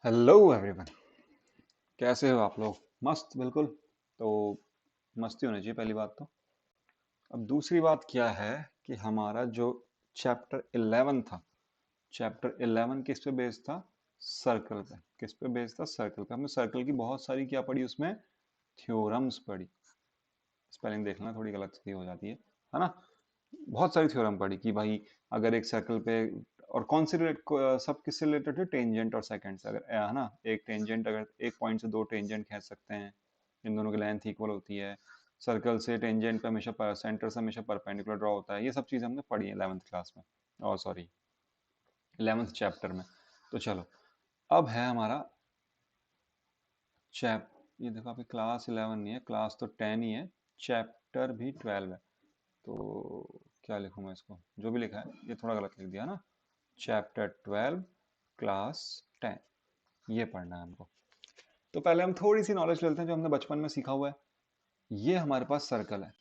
Hello everyone. कैसे हो आप लोग? मस्त, बिल्कुल। तो मस्ती होनी चाहिए पहली बात तो। अब दूसरी बात क्या है कि हमारा जो चैप्टर 11 था, चैप्टर 11 किस पे बेस्ड था? सर्कल पे। किस पे बेस्ड था? सर्कल पे। हमने सर्कल की बहुत सारी क्या पढ़ी उसमें? थ्योरम्स पढ़ी। स्पेलिंग देखना थोड़ी गलत सी हो जाती है ना? बहुत सारी थ्योरम पढ़ी कि भाई अगर एक सर्कल पे, और कौन से सब किससे रिलेटेड थे? टेंजेंट और सेकेंड से। अगर है ना, एक टेंजेंट, अगर एक पॉइंट से दो टेंजेंट खींच सकते हैं, इन दोनों की लेंथ इक्वल होती है। सर्कल से टेंजेंट पे हमेशा सेंटर से हमेशा परपेंडिकुलर ड्रॉ होता है। ये सब चीज़ हमने पढ़ी है 11th क्लास में, और सॉरी 11th चैप्टर में। तो चलो, अब है हमारा चैप ये देखो, अभी क्लास 11 नहीं है, क्लास तो 10 ही है। चैप्टर भी 12 है। तो क्या लिखूँ मैं इसको? जो भी लिखा है ये थोड़ा गलत लिख दिया ना। चैप्टर 12 क्लास 10, ये पढ़ना है हमको। तो पहले हम थोड़ी सी नॉलेज लेते हैं जो हमने बचपन में सीखा हुआ है। ये हमारे पास सर्कल है।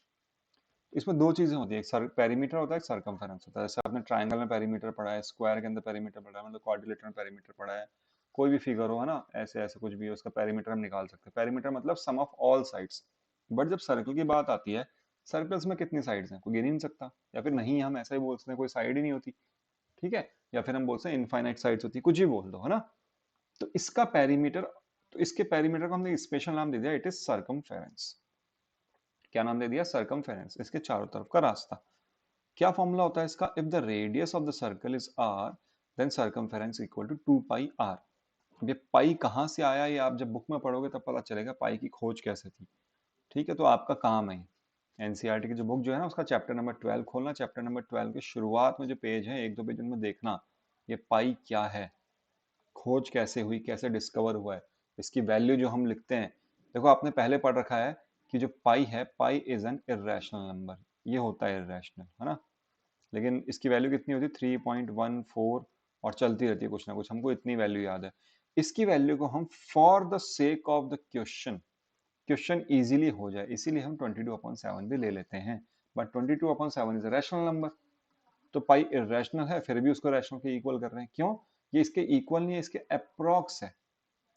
इसमें दो चीजें होती है, एक पेरीमीटर होता है, एक सर्कमफेरेंस होता है। जैसे आपने ट्राइंगल में पेरीमीटर पढ़ा है, स्क्वायर के अंदर पेरीमीटर पढ़ा है, मतलब क्वाड्रिलेटरल में पेरीमीटर पढ़ा है। कोई भी फिगर हो, है ना, ऐसे ऐसे कुछ भी हो, उसका पेरीमीटर हम निकाल सकते हैं। पेरीमीटर मतलब सम ऑफ ऑल साइड्स। बट जब सर्कल की बात आती है, सर्कल्स में कितनी साइड्स हैं कोई गिन ही नहीं सकता, या फिर नहीं, हम ऐसा ही बोल सकते हैं कोई साइड ही नहीं होती। ठीक है, या फिर हम बोलते हैं इनफाइनाइट साइड्स होती, कुछ भी बोल दो, है ना। तो इसका पेरीमीटर, तो इसके पेरीमीटर को हमने स्पेशल नाम दे दिया, इट इज सर्कमफेरेंस। क्या नाम दे दिया? सर्कमफेरेंस, इसके चारों तरफ का रास्ता। क्या फॉर्मूला होता है इसका? If the radius of the circle is R, then circumference equal to 2 pi R. अब ये पाई कहां से आया, ये आप जब बुक में पढ़ोगे तब पता चलेगा पाई की खोज कैसे थी। ठीक है, तो आपका काम है एनसीईआरटी की जो बुक जो है ना, उसका चैप्टर नंबर 12 खोलना। चैप्टर नंबर 12 के शुरुआत में जो पेज है, एक दो पेज उनमें देखना, ये पाई क्या है, खोज कैसे हुई, कैसे डिस्कवर हुआ है, इसकी वैल्यू जो हम लिखते हैं। देखो, आपने पहले पढ़ रखा है कि जो पाई है, pi is an irrational number. ये होता है इरेशनल, है ना। लेकिन इसकी वैल्यू कितनी होती है? 3.14, और चलती रहती है कुछ ना कुछ, हमको इतनी वैल्यू याद है। इसकी वैल्यू को हम for the sake of the question, question easily हो जाए, इसीलिए हम 22/7 भी ले लेते हैं। But 22/7 is a rational number. तो पाई इरेशनल है, फिर भी उसको रैशनल के इक्वल कर रहे हैं। क्यों? ये इसके इक्वल नहीं है, इसके अप्रोक्स है।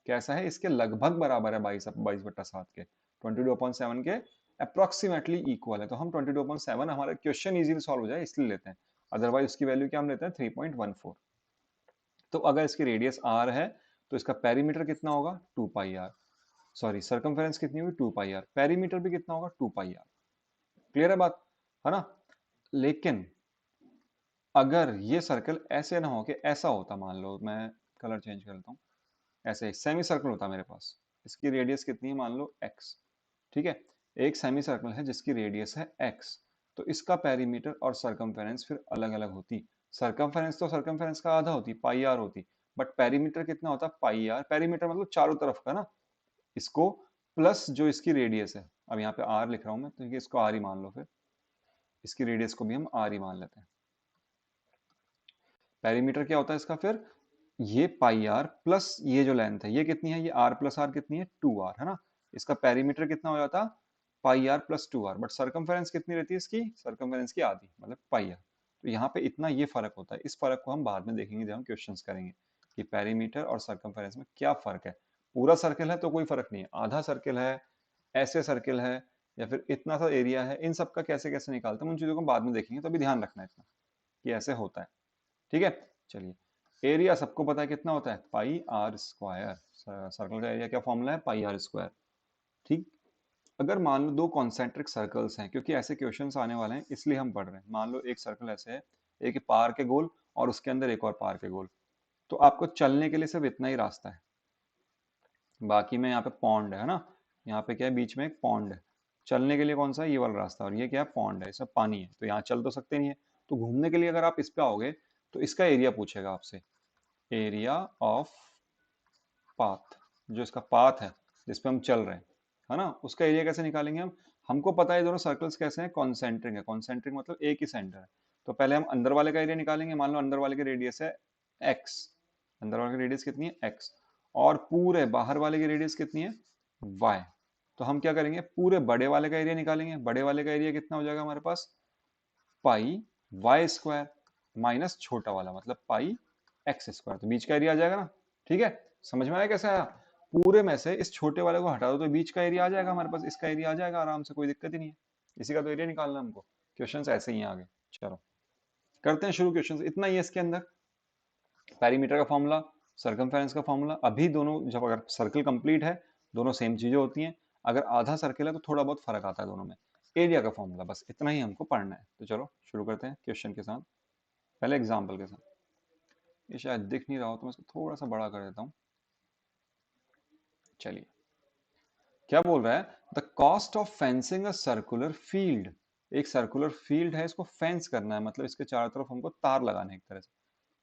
कैसा है? इसके लगभग बराबर है 22/7 के। 22/7 के अप्रोक्सीमेटली इक्वल है। तो हम 22/7, हमारा क्वेश्चन इजीली सॉल्व हो जाए इसलिए लेते हैं। अदरवाइज उसकी वैल्यू क्या हम लेते हैं? 3.14। तो अगर इसकी रेडियस आर है, तो इसका पेरीमीटर कितना होगा? 2 पाई आर। सॉरी, सर्कमफेरेंस कितनी होगी? 2 पाई आर। पेरीमीटर भी कितना होगा? 2 पाई आर। क्लियर है बात, है ना। लेकिन अगर ये सर्कल ऐसे ना हो, कि ऐसा होता, मान लो मैं कलर चेंज कर लेता हूँ, ऐसे सेमी सर्कल होता मेरे पास, इसकी रेडियस कितनी है? मान लो एक्स। ठीक है, एक सेमी सर्कल है जिसकी रेडियस है एक्स। तो इसका पेरीमीटर और सर्कमफेरेंस फिर अलग अलग होती। सर्कमफेरेंस तो सर्कमफेरेंस का आधा होती, पाई आर होती। बट पेरीमीटर कितना होता? पाई आर। पेरीमीटर मतलब चारों तरफ का ना, इसको प्लस जो इसकी रेडियस है। अब यहाँ पे आर लिख रहा हूं मैं, तो इसको आर ही मान लो, फिर इसकी रेडियस को भी हम आर ही मान लेते हैं। पेरीमीटर क्या होता है इसका फिर? ये पाई आर प्लस ये जो लेंथ है, ये कितनी है? ये आर प्लस आर कितनी है? 2 आर, है ना। इसका पेरीमीटर कितना हो जाता? Pi R plus 2 R. But circumference कितनी रहती है इसकी? सर्कमफेरेंस की आधी, मतलब पाई आर। तो यहाँ पे इतना ये फर्क होता है। इस फर्क को हम बाद में देखेंगे जब हम क्वेश्चंस करेंगे, कि पेरीमीटर और सर्कमफेरेंस में क्या फर्क है। पूरा सर्कल है तो कोई फर्क नहीं है, आधा सर्कल है, ऐसे सर्कल है, या फिर इतना सा एरिया है, इन सब का कैसे कैसे निकालते हैं उन चीजों को बाद में देखेंगे। तो अभी ध्यान रखना है इतना कि ऐसे होता है। ठीक है, चलिए। एरिया सबको पता है कितना होता है? पाई आर स्क्वायर। सर्कल का एरिया क्या फॉर्मूला है? पाई आर स्क्वायर। ठीक। अगर मान लो दो कॉन्सेंट्रिक सर्कल्स हैं, क्योंकि ऐसे क्वेश्चंस आने वाले हैं इसलिए हम पढ़ रहे हैं। मान लो एक सर्कल ऐसे है, एक पार के गोल, और उसके अंदर एक और पार के गोल। तो आपको चलने के लिए सिर्फ इतना ही रास्ता है, बाकी में यहाँ पे पॉन्ड है ना, यहाँ पे क्या है? बीच में एक पॉन्ड है। चलने के लिए कौन सा है? ये वाला रास्ता। और ये क्या है? पॉन्ड है, इसमें पानी है, तो यहाँ चल तो सकते नहीं है। तो घूमने के लिए अगर आप इस पे आओगे, तो इसका एरिया पूछेगा आपसे, एरिया ऑफ पाथ। जो इसका पाथ है जिसपे हम चल रहे हैं, है ना, उसका एरिया कैसे निकालेंगे हम? हमको पता है दोनों सर्कल्स कैसे हैं, कॉन्सेंट्रिक है। कॉन्सेंट्रिक मतलब एक ही सेंटर है। तो पहले हम अंदर वाले का एरिया निकालेंगे। मान लो अंदर वाले की रेडियस है एक्स, अंदर वाले की रेडियस कितनी है? एक्स। और पूरे बाहर वाले की रेडियस कितनी है? वाई। तो हम क्या करेंगे? पूरे बड़े वाले का एरिया निकालेंगे। बड़े वाले का एरिया कितना हो जाएगा हमारे पास? पाई वाई स्क्वायर, माइनस छोटा वाला मतलब पाई एक्स स्क्वायर। तो बीच का एरिया आ जाएगा ना, ठीक है, समझ में आया कैसे आया? पूरे में से इस छोटे वाले को हटा दो तो बीच का एरिया आ जाएगा हमारे पास, इसका एरिया आ जाएगा आराम से, कोई दिक्कत ही नहीं है। इसी का तो एरिया निकालना है हमको। क्वेश्चन ऐसे ही हैं आगे। चलो करते हैं शुरू क्वेश्चन, इतना ही है इसके अंदर। पेरीमीटर का फॉर्मूला, सर्कमफेरेंस का फॉर्मूला, अभी दोनों जब अगर सर्कल कंप्लीट है दोनों सेम चीजें होती हैं, अगर आधा सर्कल है तो थोड़ा बहुत फर्क आता है दोनों में। एरिया का फॉर्मूला, बस इतना ही हमको पढ़ना है। तो चलो शुरू करते हैं क्वेश्चन के साथ, पहले एग्जाम्पल के साथ। ये शायद दिख नहीं रहा हो तो मैं इसको थोड़ा सा बड़ा कर देता हूँ। चलिए क्या बोल रहा है, the cost of fencing a circular field. एक सर्कुलर फील्ड है, इसको फेंस करना है, मतलब इसके चारों तरफ हमको तार लगाना है, एक तरह से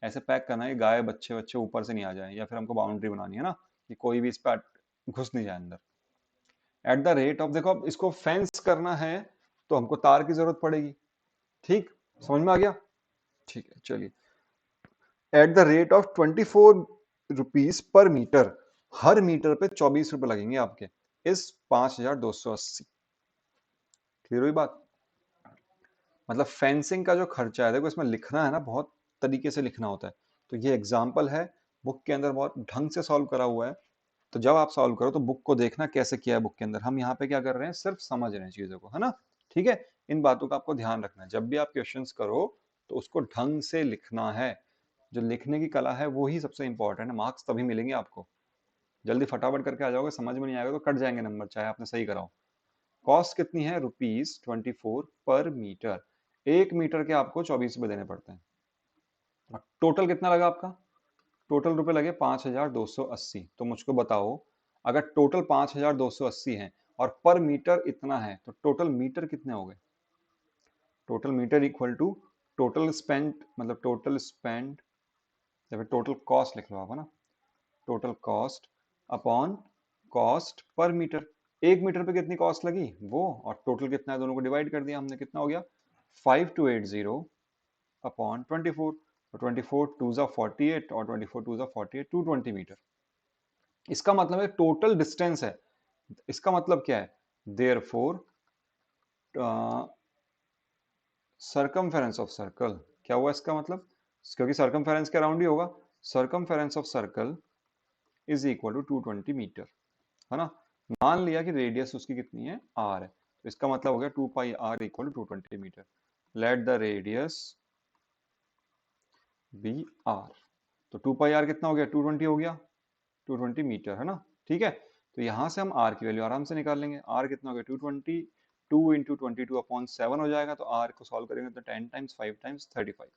ऐसे पैक करना है, गाय बच्चे बच्चे ऊपर से नहीं आ जाए, या फिर हमको बाउंड्री बनानी है ना कि कोई भी इस पर घुस नहीं जाए अंदर। एट द रेट ऑफ, देखो अब इसको फेंस करना है तो हमको तार की जरूरत पड़ेगी। ठीक, समझ में आ गया? ठीक है चलिए, at the rate of 24 rupees per metre, हर मीटर पे 24 रुपए लगेंगे आपके, इस 5280। क्लियर हुई बात? मतलब फेंसिंग का जो खर्चा है, देखो इसमें लिखना है ना, बहुत तरीके से लिखना होता है। तो ये एग्जाम्पल है, बुक के अंदर बहुत ढंग से सॉल्व करा हुआ है। तो जब आप सॉल्व करो तो बुक को देखना कैसे किया है बुक के अंदर, हम यहाँ पे क्या कर रहे हैं, सिर्फ समझ रहे हैं चीजों को, है ना? ठीक है, इन बातों का आपको ध्यान रखना है, जब भी आप क्वेश्चंस करो तो उसको ढंग से लिखना है। जो लिखने की कला है वो ही सबसे इंपॉर्टेंट है, मार्क्स तभी मिलेंगे आपको। जल्दी फटाफट करके आ जाओगे, समझ में नहीं आएगा तो कट जाएंगे नंबर, चाहे आपने सही कराओ। कॉस्ट कितनी है, ₹24 पर मीटर। 1 मीटर के आपको 24 रुपए देने पड़ते हैं। और टोटल कितना लगा आपका? टोटल रुपए लगे 5280। तो मुझको बताओ, अगर टोटल 5280 है और पर मीटर इतना है तो टोटल मीटर कितने हो गए? Total metre equal to total spend, मतलब टोटल स्पेंड या फिर टोटल कॉस्ट लिख लो आप, है ना? Total cost upon cost per metre. 1 metre पे कितनी कॉस्ट लगी वो, और टोटल कितना है, दोनों को डिवाइड कर दिया हमने, कितना हो गया? 5280 अपॉन 24। तो 24 टू ज़ा 48 और 24 टू ज़ा 48, 220 मीटर। इसका मतलब है टोटल डिस्टेंस है। इसका मतलब क्या है, therefore circumference of circle. क्या हुआ इसका मतलब, क्योंकि सर्कमफेरेंस के अराउंड ही होगा, circumference of circle is equal to 220 metre, है ना? मान लिया कि रेडियस उसकी कितनी है, आर है, तो इसका मतलब हो गया 2πr equal to 220 metre. Let the radius be R. तो 2πr कितना हो गया, 220 हो गया, 220 मीटर, है ना? ठीक है, तो यहां से हम r की वैल्यू आराम से निकाल लेंगे। r कितना हो गया, 220, 2 इंटू 22/7 हो जाएगा, तो r को सॉल्व करेंगे तो 10 टाइम्स 5 टाइम्स 35,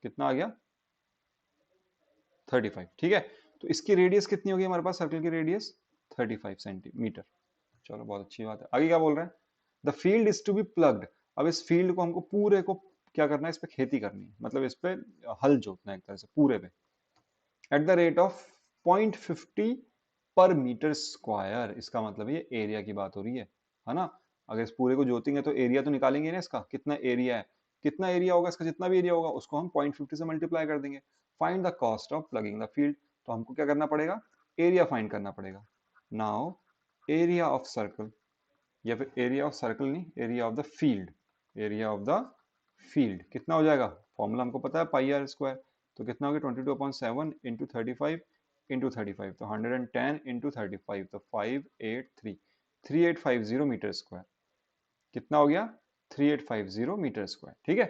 कितना आ गया, 35। ठीक है, तो इसकी रेडियस कितनी होगी हमारे पास, सर्कल की रेडियस 35 सेंटीमीटर। चलो बहुत अच्छी बात है। आगे क्या बोल रहे हैं, the field is to be plugged. अब इस फील्ड को हमको पूरे को क्या करना है, इस पे खेती करनी है, मतलब इस पे हल जोतना है एक तरह से पूरे पे, एट द रेट ऑफ 0.50 पर मीटर स्क्वायर। इसका मतलब ये एरिया की बात हो रही है ना? अगर इस पूरे को जोतेंगे तो एरिया तो निकालेंगे ना, इसका कितना एरिया है, कितना एरिया होगा इसका, जितना भी एरिया होगा उसको हम 0.50 से मल्टीप्लाई कर देंगे। Find the cost of plugging the field. तो हमको क्या करना पड़ेगा, एरिया फाइंड करना पड़ेगा। नाउ एरिया ऑफ सर्कल, या फिर एरिया ऑफ सर्कल नहीं, area of the field, area of the field कितना हो जाएगा, फॉर्मूला हमको पता है πr²। तो कितना हो गया, 22/7 इंटू 35 इंटू 35, तो 110 इंटू 35, तो 583, 3850 मीटर स्क्वायर। कितना हो गया, 3850 मीटर स्क्वायर। ठीक है,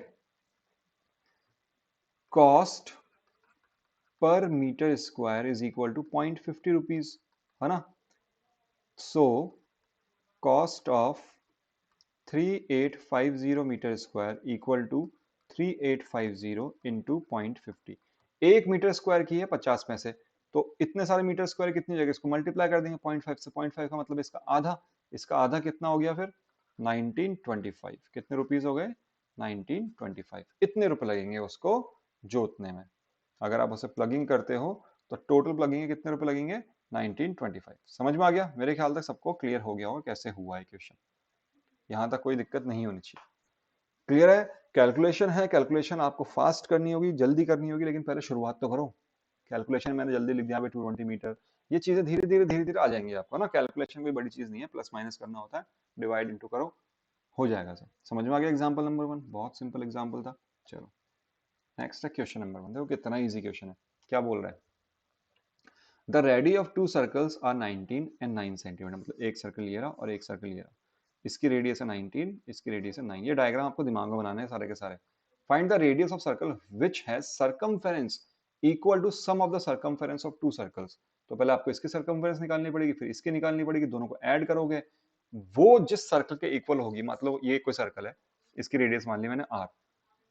cost per metre square is equal to 0.50 rupees, है ना? So cost of 3850 metre square equal to 3850 into 0.50। 1 metre square की है 50 पैसे, तो इतने सारे मीटर स्क्वायर कितनी जगह, इसको मल्टीप्लाई कर देंगे 0.5 से, 0.5 का मतलब इसका आधा, इसका आधा कितना हो गया फिर 1925। कितने रुपीस हो गए, 1925। इतने रुपए लगेंगे उसको जोतने में। अगर आप उसे प्लगिंग करते हो तो टोटल प्लगिंग कितने रुपए लगेंगे, 1925। समझ में आ गया? मेरे ख्याल तक सबको क्लियर हो गया होगा कैसे हुआ है क्वेश्चन, यहाँ तक कोई दिक्कत नहीं होनी चाहिए। क्लियर है? कैलकुलेशन है, कैलकुलेशन आपको फास्ट करनी होगी, जल्दी करनी होगी, लेकिन पहले शुरुआत तो करो। कैलकुलेशन मैंने जल्दी लिख दिया 220 मीटर, ये चीजें धीरे धीरे आ जाएंगी आपको ना। कैलकुलेशन कोई बड़ी चीज नहीं है, प्लस माइनस करना होता है, डिवाइड इंटू करो, हो जाएगा सब। समझ में आ गया? एग्जाम्पल नंबर 1 बहुत सिंपल एग्जाम्पल था। चलो नेक्स्ट है क्वेश्चन नंबर 1। देखो कितना इजी क्वेश्चन है। क्या बोल रहा है, the radii of two circles are 19 and 9 centimetre, मतलब एक सर्कल ये रहा और एक सर्कल ये रहा, इसकी रेडियस है 19, इसकी रेडियस है 9। ये डायग्राम आपको दिमाग में बनाने हैं सारे के सारे। Find the radius of circle which has circumference equal to sum of the circumference of two circles. तो पहले आपको इसकी सर्कमफेरेंस निकालनी पड़ेगी, फिर इसकी निकालनी पड़ेगी, दोनों को ऐड करोगे, वो जिस सर्कल के इक्वल होगी, मतलब ये कोई सर्कल है, इसकी रेडियस मान ली मैंने r,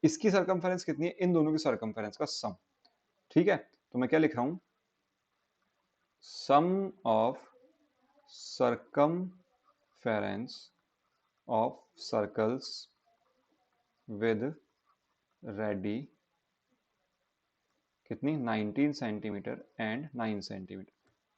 इसकी सर्कमफेरेंस कितनी है, इन दोनों की सर्कमफेरेंस का सम। ठीक है, तो मैं क्या लिख रहा हूं, sum of circumference of circles with radii कितनी 19 सेंटीमीटर एंड 9 सेंटीमीटर।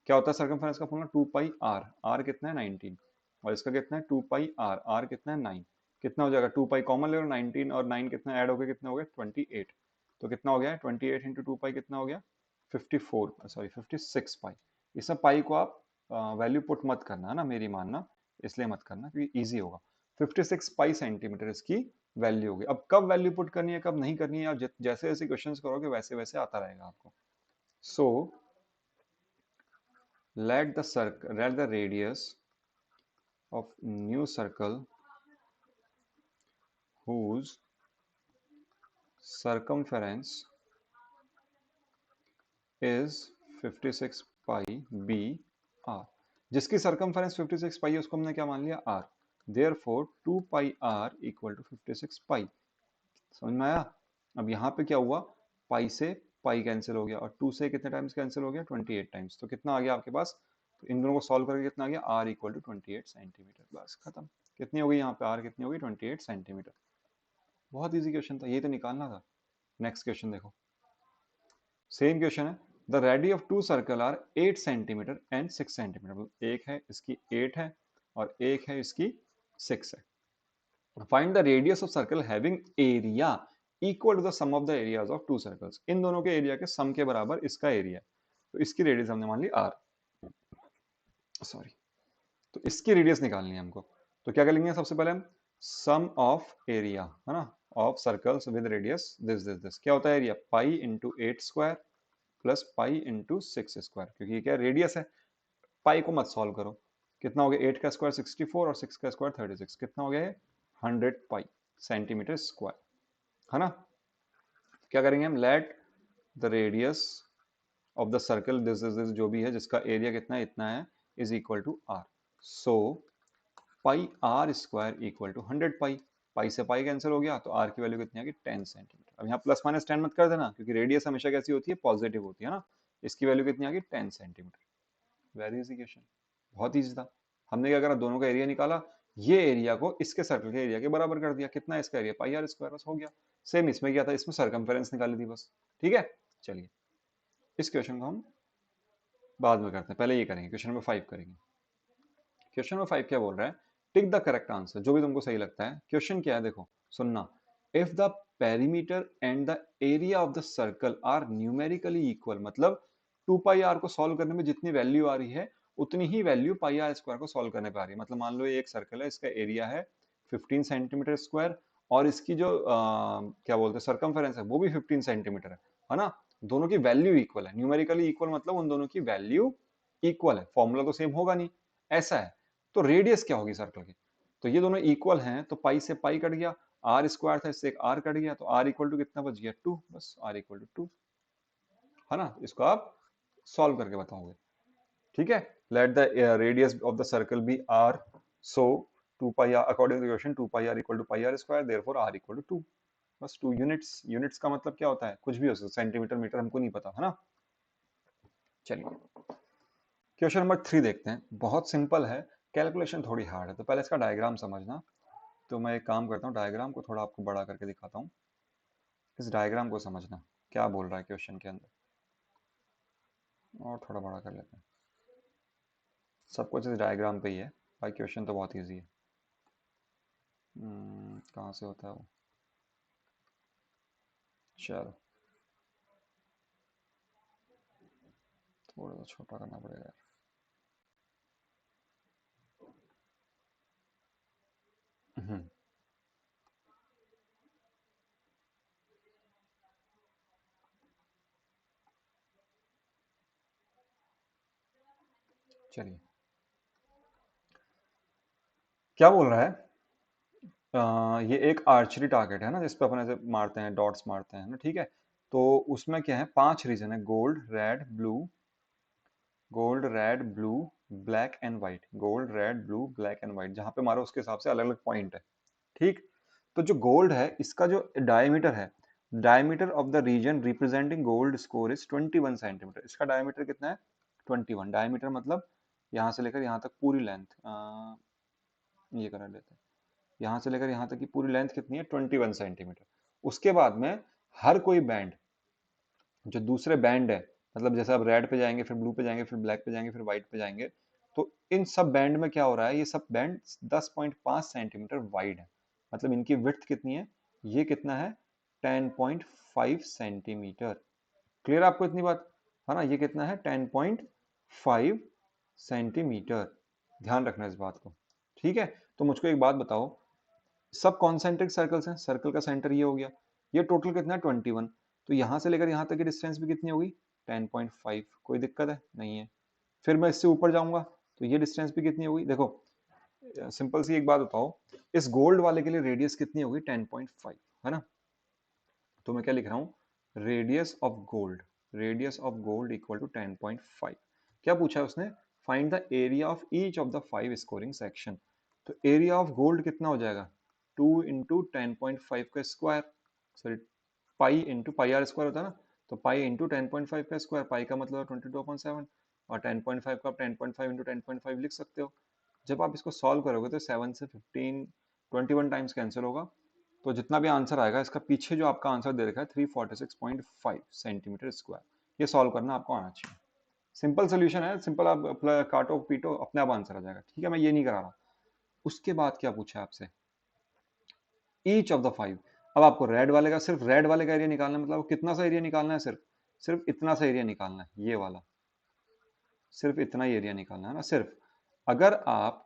क्या होता है सर्कमफेरेंस का फॉर्मूला, 2 पाई आर, आर कितना है 19 और इसका कितना है 2 पाई आर, आर कितना है 9, कितना हो जाएगा 2 पाई कॉमन ले लो, 19 और 9 कितना ऐड हो गया, कितना हो गया 28। तो कितना हो गया 28 इंटू 2 पाई कितना हो गया 54, सॉरी 56 पाई। इसमें पाई को आप वैल्यू पुट मत करना है ना, मेरी मानना, इसलिए मत करना क्योंकि ईजी होगा। 56 पाई सेंटीमीटर इसकी वैल्यू होगी। अब कब वैल्यू पुट करनी है कब नहीं करनी है, आप जैसे जैसे क्वेश्चंस करोगे वैसे वैसे आता रहेगा आपको। सो let the radius of new circle whose circumference is 56 pi be r, जिसकी सर्कमफेरेंस 56 पाई है उसको हमने क्या मान लिया r, therefore 2 pi r equal to 56 पाई। समझ में आया। अब यहाँ पे क्या हुआ, पाई से पाई कैंसिल हो गया और 2 से कितने टाइम्स कैंसिल हो गया 28 टाइम्स। तो कितना आ गया आपके पास, तो इन दोनों को सॉल्व करके कितना आ गया r इक्वल टू 28 सेंटीमीटर, बस खत्म। कितनी हो गई यहाँ पे r, कितनी हो गई 28 सेंटीमीटर। बहुत इजी क्वेश्चन था, ये तो निकालना था। नेक्स्ट क्वेश्चन देखो, सेम क्वेश्चन है, the radii of two circle are 8 centimetre and 6 centimetre, एक है इसकी 8 है और एक है इसकी 6 है। Find the radius of circle having area equal to the sum of the areas of two circles, इन दोनों के एरिया के सम के बराबर इसका एरिया। तो इसकी रेडियस हमने मान ली r, सॉरी, तो इसकी रेडियस निकालनी है हमको। तो क्या करेंगे, सबसे पहले हम सम ऑफ एरिया है ना, of circles with radius this this this, क्या होता है area, pi into 8 square plus pi into 6 square, क्योंकि ये क्या रेडियस है। पाई को मत सॉल्व करो, कितना हो गया 8 का स्क्वायर 64 और 6 का स्क्वायर 36, कितना हो गया ये 100 पाई सेंटीमीटर स्क्वायर, है ना। क्या करेंगे हम, let the radius of the circle this this this, जो भी है जिसका एरिया कितना है इतना है, is equal to r। So pi are square equal to 100 pi, pi से पाई कैंसिल हो गया तो r की वैल्यू कितनी आ गई 10 सेंटीमीटर। अब यहाँ प्लस माइनस 10 मत कर देना क्योंकि रेडियस हमेशा कैसी होती है, पॉजिटिव होती है ना। इसकी वैल्यू कितनी आ गई 10 सेंटीमीटर। वेरी इजी क्वेश्चन, बहुत इजी था। हमने क्या करा, दोनों का एरिया निकाला, ये एरिया को इसके सर्कल के एरिया के बराबर कर दिया, कितना है इसका एरिया पाई आर स्क्वायर, बस हो गया। सेम इसमें क्या था, इसमें सर्कमफेरेंस निकाली थी बस। ठीक है, चलिए इस क्वेश्चन को हम बाद में करते हैं, पहले ये करेंगे, क्वेश्चन नंबर 5 करेंगे। क्वेश्चन नंबर 5 क्या बोल रहा है, टिक द करेक्ट आंसर, जो भी तुमको सही लगता है। क्वेश्चन क्या है देखो सुनना, if the perimeter and the area of the circle are numerically equal, मतलब 2 पाई आर को सॉल्व करने में जितनी वैल्यू आ रही है उतनी ही वैल्यू पाई आर स्क्वायर को सॉल्व करने पे आ रही है। मतलब मान लो ये एक सर्कल है, इसका एरिया है 15 सेंटीमीटर स्क्वायर और इसकी जो क्या बोलते हैं सर्कमफेरेंस है वो भी 15 सेंटीमीटर है ना। दोनों की वैल्यू इक्वल है, न्यूमेरिकली इक्वल मतलब उन दोनों की वैल्यू इक्वल है, फॉर्मूला तो सेम होगा नहीं, ऐसा है। तो रेडियस क्या होगी सर्कल की, तो ये दोनों इक्वल हैं तो पाई से पाई कट गया, आर स्क्वायर था इससे एक आर कट गया, तो आर इक्वल टू कितना बच गया 2, बस आर इक्वल टू 2, है ना। इसको आप सॉल्व करके बताओगे। ठीक है, let the radius of the circle be R, so 2 pi R according to question 2 pi R equal to pi are square, therefore R equal to 2, बस 2 यूनिट्स। यूनिट्स का मतलब क्या होता है, कुछ भी हो सकता है, सेंटीमीटर मीटर हमको नहीं पता, है ना। चलिए क्वेश्चन नंबर 3 देखते हैं, बहुत सिंपल है, कैलकुलेशन थोड़ी हार्ड है, तो पहले इसका डायग्राम समझना। तो मैं एक काम करता हूँ, डायग्राम को थोड़ा आपको बड़ा करके दिखाता हूँ, इस डायग्राम को समझना क्या बोल रहा है क्वेश्चन के अंदर, और थोड़ा बड़ा कर लेते हैं। सब कुछ इस डायग्राम पे ही है, भाई क्वेश्चन तो बहुत ईजी है। कहाँ से होता है वो, चलो थोड़ा सा छोटा करना पड़ेगा यार। चलिए, क्या बोल रहा है, ये एक आर्चरी टारगेट है ना, जिसपे अपन ऐसे मारते हैं, डॉट्स मारते हैं ना, ठीक है। तो उसमें क्या है, 5 रीजन है, gold, red, blue, gold, red, blue, black and white, gold, red, blue, black and white, जहां पे मारो उसके हिसाब से अलग अलग पॉइंट है, ठीक। तो जो गोल्ड है, इसका जो डायमीटर है, diameter of the region representing gold score is 21 centimetre. इसका डायमीटर कितना है, 21। डायमीटर मतलब यहाँ से लेकर यहाँ तक पूरी लेंथ, ये करा लेते हैं, यहाँ से लेकर यहाँ तक की पूरी लेंथ कितनी है, 21 सेंटीमीटर। उसके बाद में हर कोई बैंड, जो दूसरे बैंड है, मतलब जैसे आप रेड पे जाएंगे, फिर ब्लू पे जाएंगे, फिर ब्लैक पे जाएंगे, फिर व्हाइट पे जाएंगे, तो इन सब बैंड में क्या हो रहा है, ये सब बैंड 10.5 सेंटीमीटर वाइड है। मतलब इनकी विड्थ कितनी है, ये कितना है, 10.5 सेंटीमीटर। क्लियर आपको इतनी बात, है ना, ये कितना है, 10.5 सेंटीमीटर। ध्यान रखना इस बात को, ठीक है। तो मुझको एक बात बताओ, सब कॉन्सेंट्रिक सर्कल्स हैं, सर्कल का सेंटर ये हो गया, ये टोटल कितना है, 21। तो यहां से लेकर यहां तक की डिस्टेंस भी कितनी होगी, 10.5। कोई दिक्कत है, नहीं है। फिर मैं इससे ऊपर जाऊंगा, तो ये डिस्टेंस भी कितनी होगी, देखो, सिंपल सी एक बात बताओ, इस गोल्ड वाले के लिए रेडियस कितनी होगी, 10.5, है ना। तो मैं क्या लिख रहा हूँ, radius of gold, radius of gold equal to 10.5। क्या पूछा है उसने, find the area of each of the 5 scoring section. तो एरिया ऑफ गोल्ड कितना हो जाएगा, 2 इंटू 10.5 का square, sorry, pi into pi are square होता है ना, तो पाई इंटू 10.5 का स्क्वायर, पाई का मतलब 22.7, और 10.5 का आप 10.5 इंटू 10.5 लिख सकते हो। जब आप इसको सॉल्व करोगे तो 7 से 15 21 टाइम्स कैंसिल होगा, तो जितना भी आंसर आएगा, इसका पीछे जो आपका आंसर दे रखा है 346.5 सेंटीमीटर स्क्वायर, ये सॉल्व करना आपको आना चाहिए। सिंपल सोल्यूशन है, सिंपल, आप काटो पीटो अपने आप आंसर आ जाएगा, ठीक है, मैं ये नहीं करा रहा। उसके बाद क्या पूछा आपसे, ईच ऑफ द 5। अब आपको रेड वाले का, सिर्फ रेड वाले का एरिया निकालना है, मतलब कितना सा एरिया निकालना है, सिर्फ सिर्फ इतना सा एरिया निकालना है, ये वाला, सिर्फ इतना ही एरिया निकालना है ना, सिर्फ। अगर आप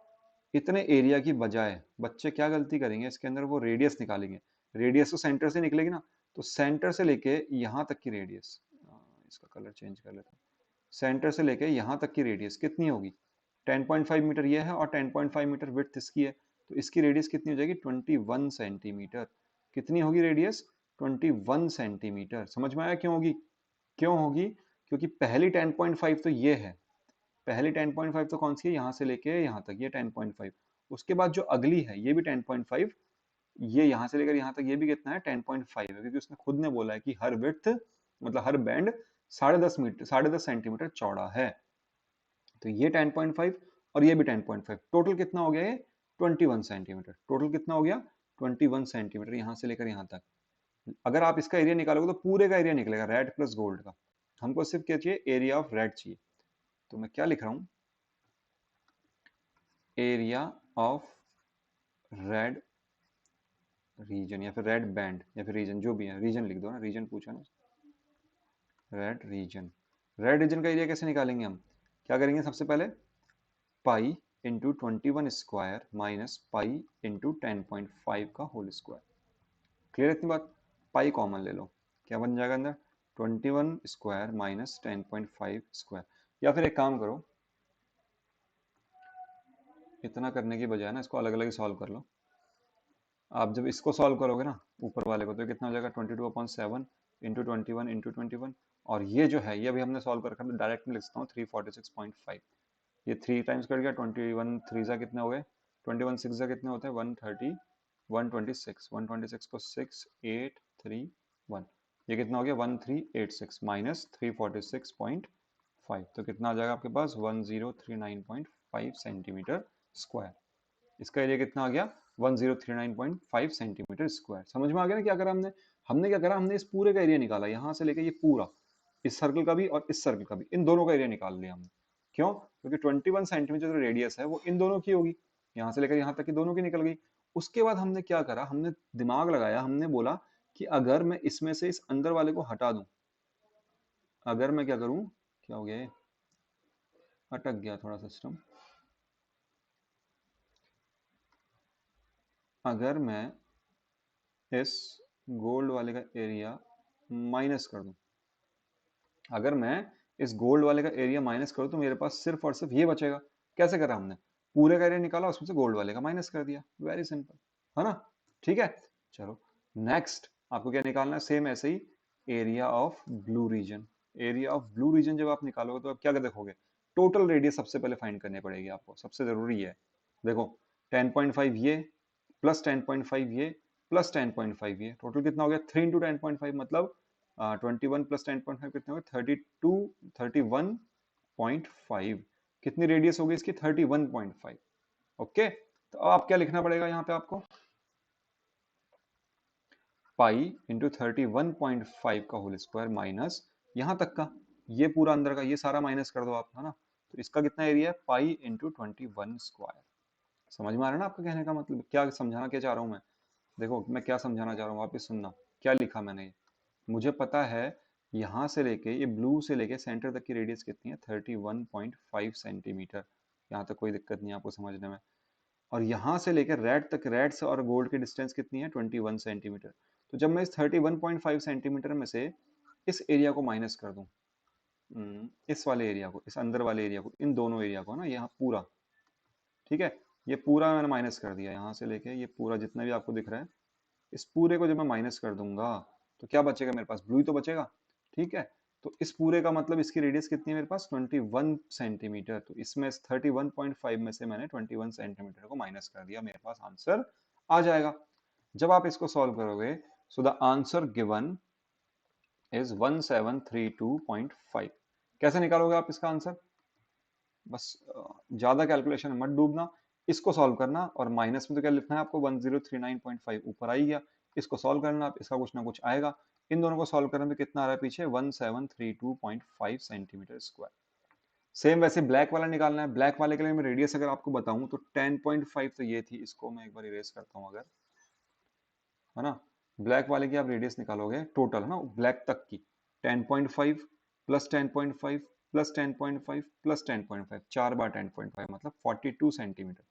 इतने एरिया की बजाय, बच्चे क्या गलती करेंगे इसके अंदर, वो रेडियस निकालेंगे। रेडियस तो सेंटर से निकलेगी ना, तो सेंटर से लेके यहाँ तक की रेडियस, इसका कलर चेंज कर लेता हूँ, सेंटर से लेके यहाँ तक की रेडियस कितनी होगी, 10.5 मीटर ये है, और 10.5 मीटर विड्थ इसकी है, तो इसकी रेडियस कितनी हो जाएगी, 21 सेंटीमीटर। कितनी होगी रेडियस, 21 सेंटीमीटर। समझ में आया क्यों होगी, क्यों होगी, क्योंकि पहली 10.5 तो ये है, पहली 10.5 तो कौन सी है, यहाँ से लेके यहाँ तक, ये 10.5। उसके बाद जो अगली है, ये भी 10.5, ये यहाँ से लेकर यहाँ तक, ये भी कितना है, 10.5 है, क्योंकि उसने खुद ने बोला है कि हर विड्थ, मतलब हर बैंड 10.5 मीटर, 10.5 सेंटीमीटर चौड़ा है। तो ये 10.5 और ये भी 10.5, टोटल कितना हो गया, ये 21 सेंटीमीटर। टोटल कितना हो गया, 21 सेंटीमीटर, यहाँ से लेकर यहाँ तक। अगर आप इसका एरिया निकालोगे तो पूरे का एरिया निकलेगा, रेड प्लस गोल्ड का। हमको सिर्फ क्या चाहिए, एरिया ऑफ रेड चाहिए। तो मैं क्या लिख रहा हूँ, एरिया ऑफ रेड रीजन, या फिर रेड बैंड, या फिर रीजन, जो भी है, रीजन लिख दो ना, रीजन पूछा ना, रेड रीजन। रेड रीजन का एरिया कैसे निकालेंगे हम, क्या करेंगे, सबसे पहले pi into 21 square minus pi into 10.5 का होल स्क्वायर। क्लियर इतनी बात, पाई कॉमन ले लो, क्या बन जाएगा अंदर, 21 स्क्वायर माइनस 10.5 स्क्वायर। या फिर एक काम करो, इतना करने की बजाय ना इसको अलग अलग ही सॉल्व कर लो। आप जब इसको सॉल्व करोगे ना, ऊपर वाले को, तो कितना हो जाएगा, 22/7 इंटू 21 इंटू 21, और ये जो है, ये भी हमने सॉल्व कर रखा है, डायरेक्ट में लिखता हूँ 346.5। ये 3 टाइम्स कट गया, 21 3 जा कितने हो गए, 21 6 जा कितने होते हैं, 130, 126, 126 को 6 8 3 1, ये कितना हो गया, 1386 माइनस 346.5, तो कितना आ जाएगा आपके पास, 1039.5 सेंटीमीटर स्क्वायर। इसका एरिया कितना आ गया, 1039.5 सेंटीमीटर स्क्वायर। समझ में आ गया ना क्या करा हमने, हमने क्या करा, हमने इस पूरे का एरिया निकाला, यहाँ से लेकर ये पूरा, इस सर्कल का भी और इस सर्कल का भी, इन दोनों का एरिया निकाल लिया हमने। क्यों, क्योंकि 21 सेंटीमीटर जो रेडियस है वो इन दोनों की होगी, यहाँ से लेकर यहाँ तक की दोनों की निकल गई। उसके बाद हमने क्या करा, हमने दिमाग लगाया, हमने बोला कि अगर मैं इसमें से इस अंदर वाले को हटा दूं, अगर मैं क्या करूं, क्या हो गया ये, अटक गया थोड़ा सिस्टम, अगर मैं इस गोल्ड वाले का एरिया माइनस कर दूं, अगर मैं इस गोल्ड वाले का एरिया माइनस करो तो मेरे पास सिर्फ और सिर्फ ये बचेगा। कैसे करा हमने, पूरे का एरिया निकाला, उसमें से गोल्ड वाले का माइनस कर दिया, वेरी सिंपल, है ना। ठीक है, चलो नेक्स्ट आपको क्या निकालना है, सेम ऐसे ही area of blue region. Area of blue region जब आप निकालोगे तो आप क्या देखोगे, टोटल रेडियस सबसे पहले फाइंड करनी पड़ेगी आपको, सबसे जरूरी है। देखो 10.5 ये प्लस 10.5 ये प्लस 10.5 ये, टोटल कितना हो गया 3 इंटू 10.5, मतलब 21 प्लस 10.5 कितने हो गए 32, 31.5। कितनी रेडियस होगी इसकी 31.5। ओके, तो अब आप क्या लिखना पड़ेगा यहाँ पे आपको, पाई इंटू 31.5 का होल स्क्वायर माइनस यहाँ तक का, ये पूरा अंदर का ये सारा माइनस कर दो आप, है ना। तो इसका कितना एरिया है, पाई इंटू 21 स्क्वायर। समझ में आ रहा है ना आपका कहने का मतलब, क्या समझाना क्या चाह रहा हूँ मैं। देखो मैं क्या समझाना चाह रहा हूँ, वापस सुनना क्या लिखा मैंने। मुझे पता है यहाँ से लेके ये ब्लू से लेके सेंटर तक की रेडियस कितनी है 31.5 सेंटीमीटर। यहाँ तक कोई दिक्कत नहीं है आपको समझने में। और यहाँ से लेकर रेड तक, रेड से और गोल्ड की डिस्टेंस कितनी है 21 सेंटीमीटर। तो जब मैं इस 31.5 सेंटीमीटर में से इस एरिया को माइनस कर दूं, इस वाले एरिया को, इस अंदर वाले एरिया को, इन दोनों एरिया को ना, यहाँ पूरा, ठीक है, ये पूरा मैंने माइनस कर दिया, यहाँ से लेके ये पूरा जितना भी आपको दिख रहा है, इस पूरे को जब मैं माइनस कर दूंगा तो क्या बचेगा मेरे पास, ब्लू ही तो बचेगा। ठीक है, तो इस पूरे का मतलब इसकी रेडियस कितनी है मेरे पास 21 सेंटीमीटर। तो इसमें 31.5 में से मैंने 21 सेंटीमीटर को माइनस कर दिया, मेरे पास आंसर आ जाएगा। जब आप इसको सॉल्व करोगे, so the answer given is 1732.5। कैसे निकालोगे आप इसका आंसर, बस ज्यादा कैलकुलेशन मत डूबना, इसको सॉल्व करना, और माइनस में तो क्या लिखना है आपको 1039.5 ऊपर आई गया, इसको सॉल्व करना आप, इसका कुछ ना कुछ आएगा। इन दोनों को सॉल्व करने में कितना आ रहा है पीछे 1732.5 सेंटीमीटर स्क्वायर। सेम वैसे ब्लैक वाला निकालना है, ब्लैक वाले के लिए मैं रेडियस अगर आपको बताऊं तो 10.5 तो ये थी, इसको मैं एक बार इरेज करता हूं अगर, है ना। ब्लैक वाले की आप रेडियस निकालोगे टोटल, है ना, ब्लैक तक की 10.5 प्लस 10.5 प्लस 10.5 प्लस 10.5, 4 बार 10.5 मतलब 42 सेंटीमीटर।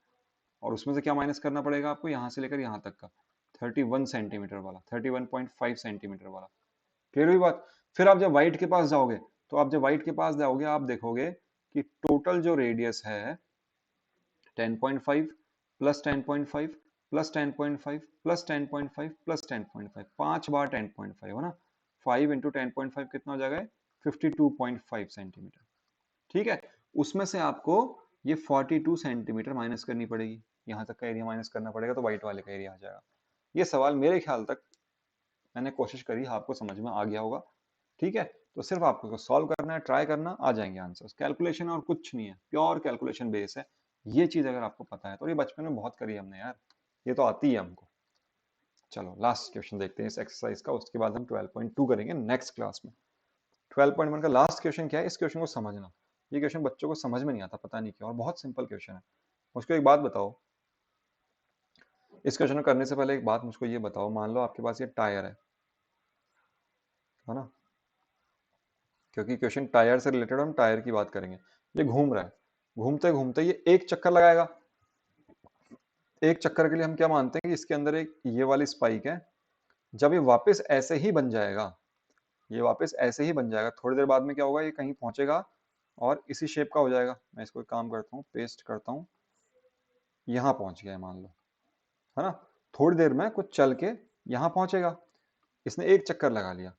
और उसमें से क्या माइनस करना पड़ेगा आपको, यहाँ से लेकर यहाँ तक का 31 सेंटीमीटर वाला, 31.5 सेंटीमीटर वाला। क्लियर हुई बात। फिर आप जब व्हाइट के पास जाओगे, तो आप जब व्हाइट के पास जाओगे आप देखोगे कि टोटल जो रेडियस है 10.5 प्लस 10.5 प्लस 10.5 प्लस 10.5 प्लस 10.5, 5 बार 10.5 है ना, 5 इंटू 10.5 कितना हो जाएगा 52.5 सेंटीमीटर। ठीक है, उसमें से आपको ये 42 सेंटीमीटर माइनस करनी पड़ेगी, यहाँ तक का एरिया माइनस करना पड़ेगा, तो व्हाइट वाले का एरिया आ जाएगा। ये सवाल मेरे ख्याल तक मैंने कोशिश करी, आपको समझ में आ गया होगा। ठीक है, तो सिर्फ आपको सॉल्व करना है, ट्राई करना, आ जाएंगे आंसर्स। कैलकुलेशन और कुछ नहीं है, प्योर कैलकुलेशन बेस है। ये चीज अगर आपको पता है, तो ये बचपन में बहुत करी हमने यार, ये तो आती है हमको। चलो लास्ट क्वेश्चन देखते हैं इस एक्सरसाइज का, उसके बाद हम 12.2 करेंगे नेक्स्ट क्लास में। 12.1 का लास्ट क्वेश्चन क्या है, इस क्वेश्चन को समझना। ये क्वेश्चन बच्चों को समझ में नहीं आता, पता नहीं क्यों, और बहुत सिंपल क्वेश्चन है। मुझको एक बात बताओ, इस क्वेश्चन को करने से पहले एक बात मुझको ये बताओ, मान लो आपके पास ये टायर है ना, क्योंकि क्वेश्चन टायर से रिलेटेड, हम टायर की बात करेंगे। ये घूम रहा है, घूमते घूमते ये एक चक्कर लगाएगा। एक चक्कर के लिए हम क्या मानते हैं कि इसके अंदर एक ये वाली स्पाइक है। जब ये वापस ऐसे ही बन जाएगा, ये वापस ऐसे ही बन जाएगा, थोड़ी देर बाद में क्या होगा, ये कहीं पहुंचेगा और इसी शेप का हो जाएगा। मैं इसको एक काम करता हूँ, पेस्ट करता हूँ, यहाँ पहुंच गया है मान लो, है ना। थोड़ी देर में कुछ चल के यहाँ पहुंचेगा। इसने एक चक्कर लगा लिया,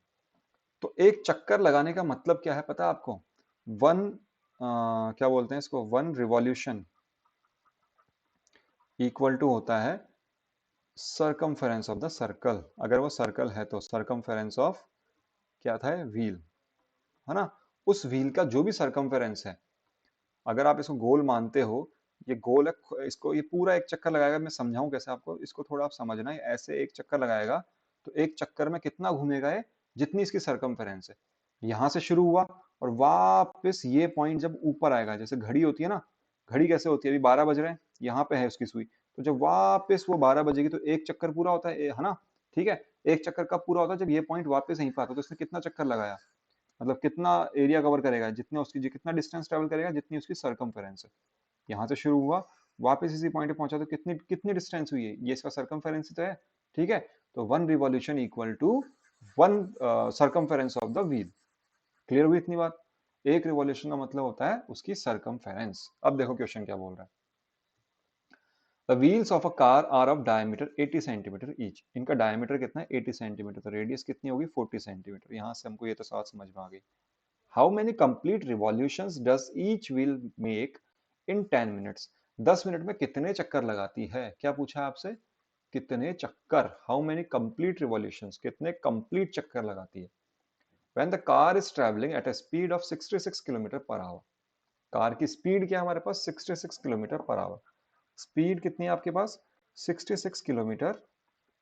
तो एक चक्कर लगाने का मतलब क्या है पता है आपको, वन क्या बोलते हैं इसको, वन रिवॉल्यूशन इक्वल टू होता है सरकमफेरेंस ऑफ द सर्कल। अगर वो सर्कल है तो सरकमफेरेंस ऑफ क्या था, व्हील, है ना। उस व्हील का जो भी सरकमफेरेंस है, अगर आप इसको गोल मानते हो, ये गोल है, इसको ये पूरा एक चक्कर लगाएगा। मैं समझाऊं कैसे आपको, इसको थोड़ा आप समझना है। ऐसे एक चक्कर लगाएगा तो एक चक्कर में कितना घूमेगा ये, जितनी इसकी सरकमफेरेंस है। यहाँ से शुरू हुआ और वापस ये पॉइंट जब ऊपर आएगा, जैसे घड़ी होती है ना, घड़ी कैसे होती है, अभी 12 बज रहे हैं, यहाँ पे है उसकी सुई, तो जब वापस वो 12 बजेगी तो एक चक्कर पूरा होता है ना। ठीक है, एक चक्कर कब पूरा होता है, जब ये पॉइंट वापस यहीं पर आता है। तो इसने कितना चक्कर लगाया, मतलब कितना एरिया कवर करेगा, जितना उसकी कितना डिस्टेंस ट्रेवल करेगा, जितनी उसकी सरकमफेरेंस है। यहाँ से शुरू हुआ, वापस इसी पॉइंट पे पहुंचा, तो कितनी कितनी डिस्टेंस हुई है, ये इसका सरकमफेरेंस ही तो है। ठीक है, तो one revolution equal to one circumference of the wheel. Clear हुई इतनी बात। एक रिवॉल्यूशन का मतलब होता है उसकी सरकमफेरेंस। अब देखो क्वेश्चन क्या बोल रहा है। The wheels of a car are of diameter 80 centimetre each। इनका डायमीटर कितना है 80 सेंटीमीटर, तो रेडियस कितनी होगी 40 सेंटीमीटर। यहां से हमको ये तो बात समझ में आ गई। How many complete revolutions does each wheel make in 10 minutes? 10 minute में कितने चक्कर लगाती है, क्या पूछा है आपसे, कितने चक्कर। How many complete revolutions, कितने complete चक्कर लगाती है। When the car is traveling at a speed of 66 kilometre per hour. Car की स्पीड क्या है हमारे पास 66 किलोमीटर पर आवर। स्पीड कितनी है आपके पास 66 किलोमीटर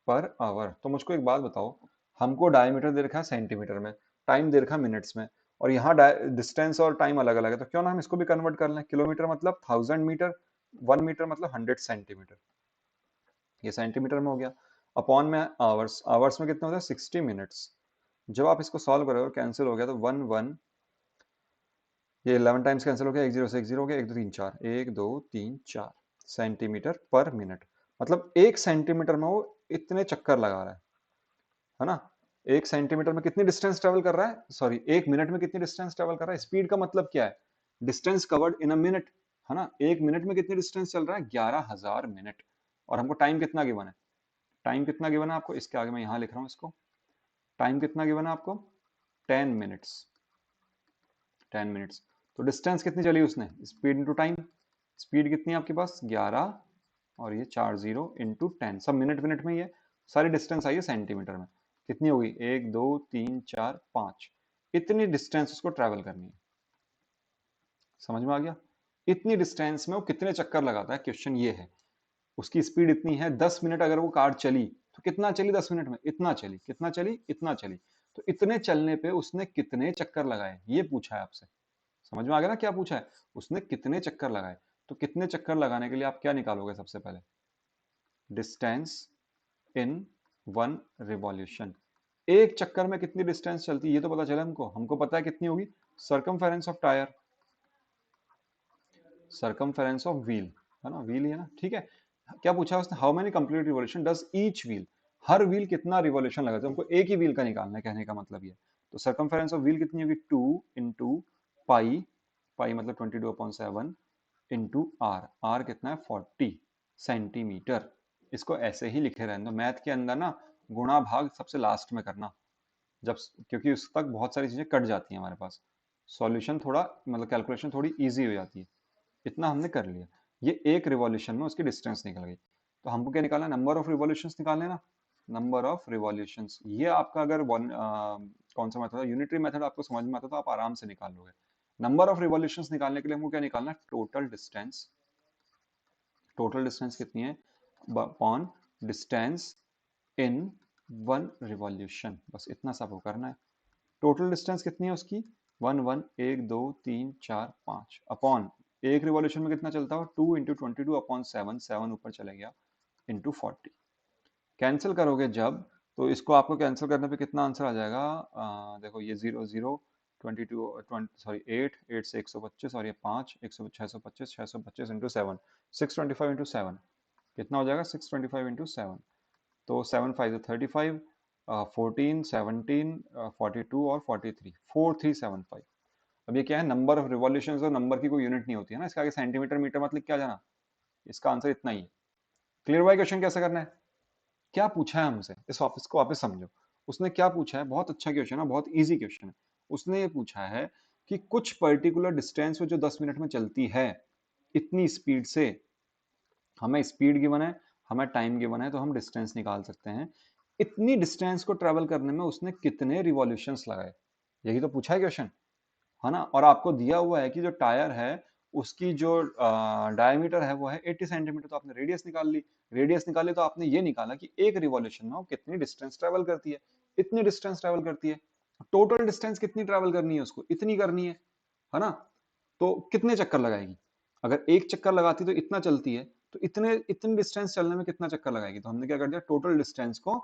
पर आवर। तो मुझको एक बात बताओ, हमको डायमीटर दे रखा है सेंटीमीटर में, टाइम दे रखा है मिनट्स में, और यहाँ डिस्टेंस और टाइम अलग अलग है, तो क्यों ना हम इसको भी कन्वर्ट कर लें। किलोमीटर मतलब 1000 मीटर, 1 मीटर मतलब 100 सेंटीमीटर, ये सेंटीमीटर में हो गया। अपॉन में आवर्स, आवर्स में कितना होता है 60 मिनट्स। जब आप इसको सॉल्व करोगे कैंसिल हो गया तो 1 1, ये 11 टाइम्स कैंसिल हो गया, 1 0 से 1 0 हो गया, 1 2 3 4, 1 2 3 4 सेंटीमीटर पर मिनट। मतलब 1 सेंटीमीटर में वो इतने चक्कर लगा रहा है ना। 1 सेंटीमीटर में कितनी डिस्टेंस ट्रेवल कर रहा है, सॉरी 1 मिनट में कितनी डिस्टेंस ट्रेवल कर रहा है। स्पीड का मतलब क्या है, distance covered in a minute, है ना। 1 मिनट में कितनी डिस्टेंस चल रहा है 11,000 मिनट। और हमको टाइम कितना गिवन है, टाइम कितना गिवन है आपको, इसके आगे मैं यहाँ लिख रहा हूँ इसको, टाइम कितना गिवन है आपको 10 मिनट्स, 10 मिनट्स। तो डिस्टेंस कितनी चली उसने, स्पीड इंटू टाइम, स्पीड कितनी है आपके पास 11, और ये 4 0 इंटू 10, सब मिनट मिनट में ही है। सारी डिस्टेंस आई है सेंटीमीटर में, कितनी होगी 1 2 3 4 5, इतनी डिस्टेंस उसको ट्रेवल करनी है। समझ में आ गया, इतनी डिस्टेंस में वो कितने चक्कर लगाता है, क्वेश्चन ये है। उसकी स्पीड इतनी है, 10 मिनट अगर वो कार चली तो कितना चली 10 मिनट में, इतना चली, कितना चली इतना चली। तो इतने चलने पे उसने कितने चक्कर लगाए, ये पूछा है आपसे। समझ में आ गया ना क्या पूछा है, उसने कितने चक्कर लगाए। तो कितने चक्कर लगाने के लिए आप क्या निकालोगे सबसे पहले, डिस्टेंस इन 1 रिवॉल्यूशन। एक चक्कर में कितनी डिस्टेंस चलती है ये तो पता चला हमको, हमको पता है कितनी होगी circumference of tyre, circumference of wheel, है ना, व्हील ही है ना, ठीक है। क्या पूछा उसने, how many complete revolution does each wheel, her wheel कितना रिवॉल्यूशन लगाता है, हमको एक ही व्हील का निकालना है, कहने का मतलब ये। तो सरकमफेरेंस ऑफ व्हील कितनी होगी 2 इंटू पाई, पाई मतलब 22/7 इंटू आर, आर कितना है 40 सेंटीमीटर। इसको ऐसे ही लिखे रहने दो, मैथ के अंदर ना गुणा भाग सबसे लास्ट में करना, जब, क्योंकि उस तक बहुत सारी चीजें कट जाती हैं हमारे पास, सॉल्यूशन थोड़ा मतलब कैलकुलेशन थोड़ी इजी हो जाती है। इतना हमने कर लिया, ये एक रिवॉल्यूशन में उसकी डिस्टेंस निकल गई। तो हमको क्या निकालना है, नंबर ऑफ रिवॉल्यूशंस निकालने ना, नंबर ऑफ रिवॉल्यूशंस। ये आपका अगर कौन सा मेथड है, यूनिटरी मेथड आपको समझ में आता तो आप आराम से निकाल लोगे। नंबर ऑफ रिवॉल्यूशंस निकालने के लिए हमको क्या निकालना है, टोटल डिस्टेंस, टोटल डिस्टेंस कितनी है अपॉन डिस्टेंस इन 1 रिवॉल्यूशन, बस इतना सब करना है। टोटल डिस्टेंस कितनी है उसकी 1 1 1 2 3 4 5 अपॉन, एक रिवॉल्यूशन में कितना चलता है 2 इंटू 22/7, 7 ऊपर चले गया इंटू 40। कैंसिल करोगे जब, तो इसको आपको कैंसिल करने पे कितना आंसर आ जाएगा, देखो ये 0 0 22 सॉरी 8 8 से 125, और ये 5 625 625 इंटू 7 625 इंटू 7 कितना हो जाएगा 625 इंटू 7, तो 7 5 35, 14 17 42 और 43 4375। अब ये क्या है, नंबर ऑफ रिवॉल्यूशंस, और नंबर की कोई यूनिट नहीं होती है ना, इसका आगे सेंटीमीटर मीटर मत लिख के आ जाना, इसका आंसर इतना ही है। क्लियर हुआ क्वेश्चन कैसे करना है, क्या पूछा है हमसे, इस ऑफिस को वापस समझो। उसने क्या पूछा है, बहुत अच्छा क्वेश्चन है, बहुत इजी क्वेश्चन है। उसने ये पूछा है कि कुछ पर्टिकुलर डिस्टेंस जो 10 मिनट में चलती है इतनी स्पीड से, हमें स्पीड गिवन है, हमें टाइम गिवन है, तो हम डिस्टेंस निकाल सकते हैं। इतनी डिस्टेंस को ट्रेवल करने में उसने कितने रिवॉल्यूशंस लगाए, यही तो पूछा है क्वेश्चन, है ना। और आपको दिया हुआ है कि जो टायर है उसकी जो डायमीटर है वो है 80 सेंटीमीटर, तो आपने रेडियस निकाल ली, रेडियस निकाली तो आपने ये निकाला कि एक रिवॉल्यूशन में वो कितनी डिस्टेंस ट्रेवल करती है, इतनी डिस्टेंस ट्रेवल करती है। टोटल डिस्टेंस कितनी ट्रेवल करनी है उसको, इतनी करनी है ना। तो कितने चक्कर लगाएगी, अगर एक चक्कर लगाती तो इतना चलती है, तो इतनी डिस्टेंस चलने में कितना चक्कर लगाएगी। तो हमने क्या कर दिया, टोटल डिस्टेंस को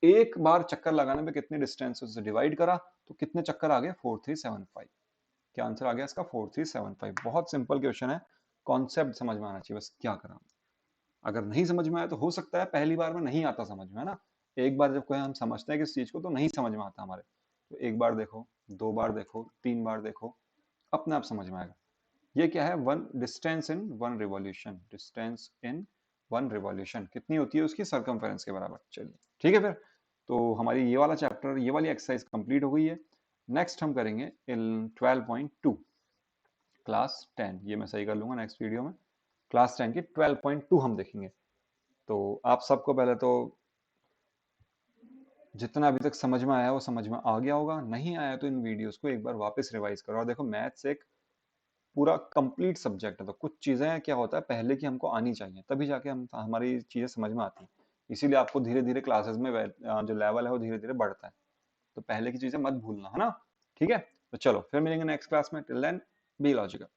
एक बार चक्कर लगाने में कितनी डिस्टेंस से डिवाइड करा, तो कितने चक्कर आ गए 4375। क्या आंसर आ गया इसका 4375। बहुत सिंपल क्वेश्चन है, कॉन्सेप्ट समझ में आना चाहिए बस, क्या करा। अगर नहीं समझ में आया तो हो सकता है पहली बार में नहीं आता समझ में, है ना। एक बार जब कोई हम समझते हैं किस चीज को तो नहीं समझ में आता हमारे, तो एक बार देखो, 2 बार देखो, 3 बार देखो, अपने आप समझ में आएगा। ये क्या है, one distance in one revolution, distance in one revolution कितनी होती है उसकी, सर्कमफेरेंस के बराबर। चलिए ठीक है, फिर तो हमारी ये वाला चैप्टर, ये वाली एक्सरसाइज कंप्लीट हो गई है। नेक्स्ट हम करेंगे इन 12.2 क्लास 10, ये मैं सही कर लूंगा नेक्स्ट वीडियो में। क्लास 10 की 12.2 हम देखेंगे। तो आप सबको पहले तो जितना अभी तक समझ में आया वो समझ में आ गया होगा, नहीं आया तो इन वीडियोस को एक बार वापस रिवाइज करो। और देखो मैथ्स एक पूरा कंप्लीट सब्जेक्ट है, तो कुछ चीजें क्या होता है पहले की हमको आनी चाहिए, तभी जाके हम हमारी चीजें समझ में आती हैं। इसीलिए आपको धीरे धीरे क्लासेस में जो लेवल है वो धीरे धीरे बढ़ता है। तो पहले की चीजें मत भूलना, है ना। ठीक है, तो चलो फिर मिलेंगे नेक्स्ट क्लास में। Till then be logical.